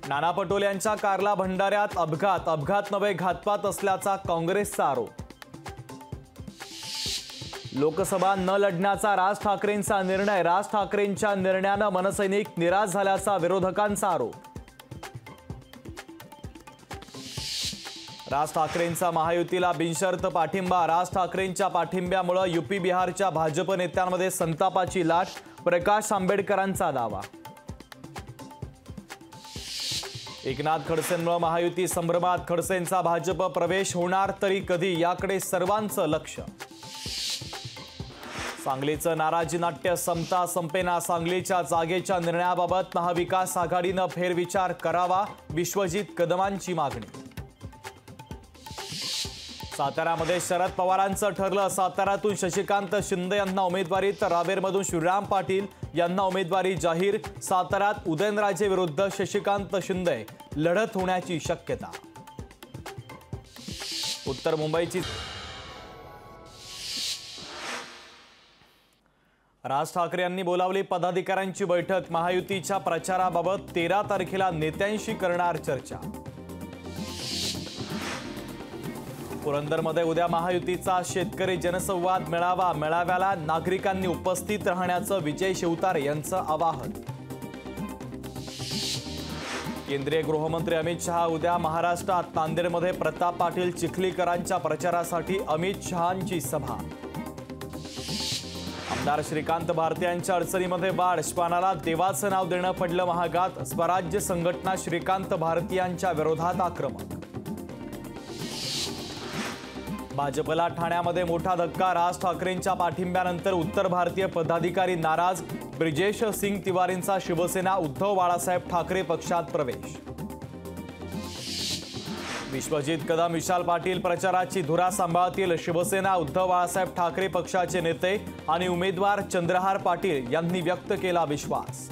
नाना पटोले यांच्या कारला भंडाऱ्यात अपघात नव्हे घातपात असल्याचा काँग्रेसचा आरोप। लोकसभा न लढण्याचा राज ठाकरेंचा निर्णय, राज ठाकरेंच्या निर्णयाने मनसैनिक निराश झाल्याचा विरोधकांचा आरोप। राज ठाकरेंचा महायुतीला बिनशर्त पाठिंबा, राज ठाकरेंच्या पाठिंब्यामुळे यूपी बिहारच्या भाजप नेत्यांमध्ये संतापाची लाट, प्रकाश आंबेडकरांचा दावा। एकनाथ खडसेंमुळे महायुती संभ्रमात, खडसेंचा भाजप प्रवेश होणार तरी कधी याकडे सर्वांचं लक्ष। सांगलीचं नाराजी नाट्य संपता संपेना, सांगलीच्या जागेच्या निर्णयाबाबत महाविकास आघाडीनं फेरविचार करावा, विश्वजित कदमांची मागणी। साताऱ्यामध्ये शरद पवारांचं ठरलं, साताऱ्यातून शशिकांत शिंदे यांना उमेदवारी तर रावेरमधून श्रीराम पाटील यांना उमेदवारी जाहीर। साताऱ्यात उदयनराजे विरुद्ध शशिकांत शिंदे लढत होण्याची शक्यता। उत्तर मुंबईची राज ठाकरे यांनी बोलावली पदाधिकाऱ्यांची बैठक, महायुतीच्या प्रचाराबाबत 13 तारखेला नेत्यांशी करणार चर्चा। पुरंदरमध्ये उद्या महायुतीचा शेतकरी जनसंवाद मेळावा, मेळाव्याला नागरिकांनी उपस्थित राहण्याचं विजय शिवतारे यांचं आवाहन। केंद्रीय गृहमंत्री अमित शहा उद्या महाराष्ट्रात, नांदेडमध्ये प्रताप पाटील चिखलीकरांच्या प्रचारासाठी अमित शहांची सभा। आमदार श्रीकांत भारती यांच्या अडचणीमध्ये वाढ, श्वानाला देवाचं नाव देणं पडलं महागात, स्वराज्य संघटना श्रीकांत भारती यांच्या विरोधात आक्रमक। भाजपला ठाण्यामध्ये मोठा धक्का, राज ठाकरेंच्या पाठिंब्यानंतर उत्तर भारतीय पदाधिकारी नाराज, ब्रिजेश सिंग तिवारींचा शिवसेना उद्धव बाळासाहेब ठाकरे पक्षात प्रवेश। विश्वजित कदम विशाल पाटील प्रचाराची धुरा सांभाळतील, शिवसेना उद्धव बाळासाहेब ठाकरे पक्षाचे नेते आणि उमेदवार चंद्रहार पाटील यांनी व्यक्त केला विश्वास।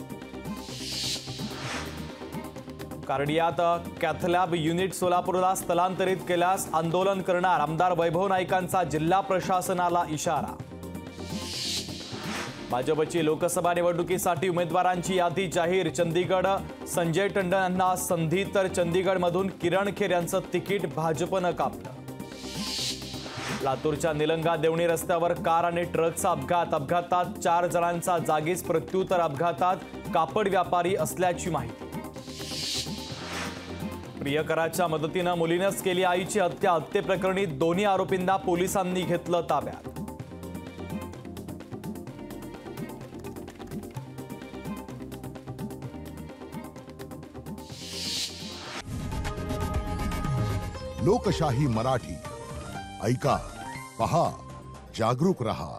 कार्डियात कॅथलॅब युनिट सोलापूरला स्थलांतरित केल्यास आंदोलन करणार, आमदार वैभव नाईकांचा जिल्हा प्रशासनाला इशारा। भाजपची लोकसभा निवडणुकीसाठी उमेदवारांची यादी जाहीर, चंदीगड संजय टंडन यांना संधी तर चंदीगडमधून किरण खेर यांचं तिकीट भाजपनं कापलं। लातूरच्या निलंगा देवणी रस्त्यावर कार आणि ट्रकचा अपघातात 4 जणांचा जागीच मृत्यू तर अपघातात कापड व्यापारी असल्याची माहिती। प्रियकराच्या मदतीनं मुलीनंच केली आईची हत्या, हत्येप्रकरणी दोन्ही आरोपींना पोलिसांनी घेतलं ताब्यात। लोकशाही मराठी ऐका, पहा, जागरूक रहा।